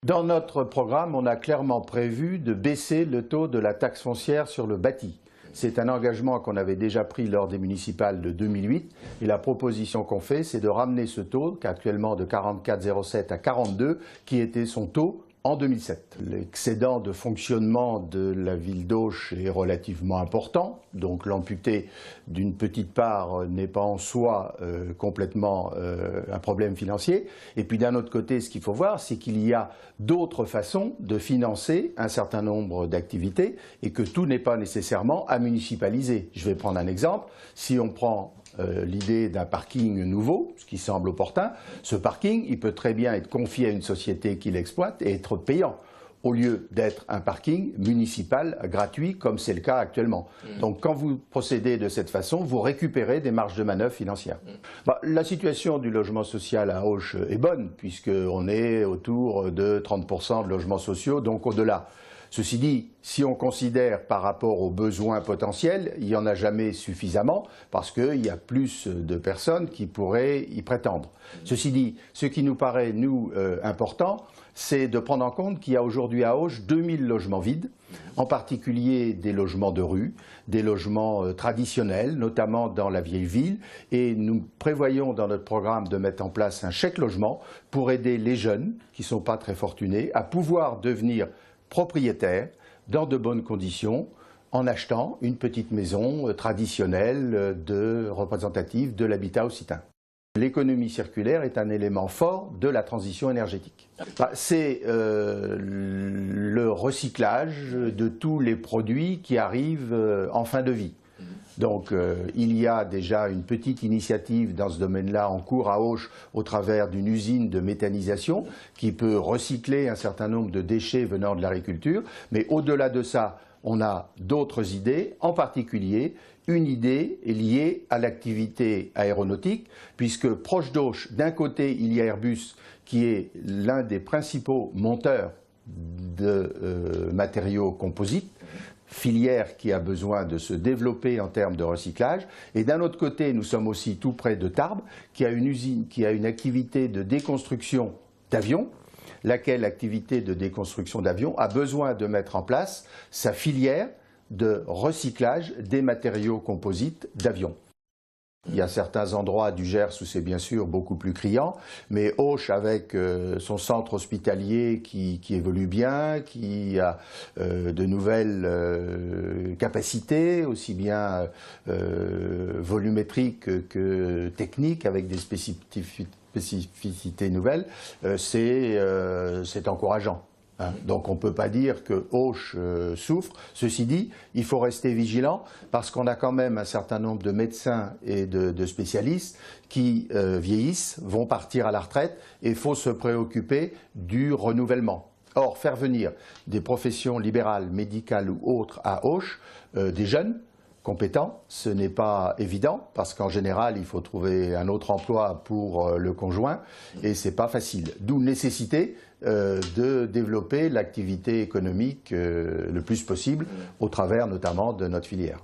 Dans notre programme, on a clairement prévu de baisser le taux de la taxe foncière sur le bâti. C'est un engagement qu'on avait déjà pris lors des municipales de 2008 et la proposition qu'on fait, c'est de ramener ce taux, qui est actuellement de 44,07 à 42, qui était son taux en 2007. L'excédent de fonctionnement de la ville d'Auch est relativement important, donc l'amputer d'une petite part n'est pas en soi complètement un problème financier. Et puis d'un autre côté, ce qu'il faut voir, c'est qu'il y a d'autres façons de financer un certain nombre d'activités et que tout n'est pas nécessairement à municipaliser. Je vais prendre un exemple. Si on prend l'idée d'un parking nouveau, ce qui semble opportun, ce parking, il peut très bien être confié à une société qui l'exploite et être payant, au lieu d'être un parking municipal gratuit, comme c'est le cas actuellement. Donc quand vous procédez de cette façon, vous récupérez des marges de manœuvre financières. La situation du logement social à Auch est bonne, puisqu'on est autour de 30% de logements sociaux, donc au-delà. Ceci dit, si on considère par rapport aux besoins potentiels, il n'y en a jamais suffisamment parce qu'il y a plus de personnes qui pourraient y prétendre. Ceci dit, ce qui nous paraît, nous, important, c'est de prendre en compte qu'il y a aujourd'hui à Auch 2000 logements vides, en particulier des logements de rue, des logements traditionnels, notamment dans la vieille ville, et nous prévoyons dans notre programme de mettre en place un chèque logement pour aider les jeunes, qui ne sont pas très fortunés, à pouvoir devenir propriétaire dans de bonnes conditions en achetant une petite maison traditionnelle représentative de l'habitat occitan. L'économie circulaire est un élément fort de la transition énergétique. C'est le recyclage de tous les produits qui arrivent en fin de vie. Donc il y a déjà une petite initiative dans ce domaine-là en cours à Auch au travers d'une usine de méthanisation qui peut recycler un certain nombre de déchets venant de l'agriculture. Mais au-delà de ça, on a d'autres idées, en particulier une idée est liée à l'activité aéronautique, puisque proche d'Auch, d'un côté, il y a Airbus qui est l'un des principaux monteurs de matériaux composites, filière qui a besoin de se développer en termes de recyclage. Et d'un autre côté, nous sommes aussi tout près de Tarbes, qui a une usine, qui a une activité de déconstruction d'avions, laquelle activité de déconstruction d'avions a besoin de mettre en place sa filière de recyclage des matériaux composites d'avions. Il y a certains endroits du Gers où c'est bien sûr beaucoup plus criant, mais Auch, avec son centre hospitalier qui évolue bien, qui a de nouvelles capacités, aussi bien volumétriques que techniques, avec des spécificités nouvelles, c'est encourageant. Donc on ne peut pas dire que Auch souffre. Ceci dit, il faut rester vigilant parce qu'on a quand même un certain nombre de médecins et de spécialistes qui vieillissent, vont partir à la retraite et il faut se préoccuper du renouvellement. Or, faire venir des professions libérales, médicales ou autres à Auch, des jeunes compétents, ce n'est pas évident parce qu'en général, il faut trouver un autre emploi pour le conjoint et ce n'est pas facile. D'où nécessité de développer l'activité économique le plus possible au travers notamment de notre filière.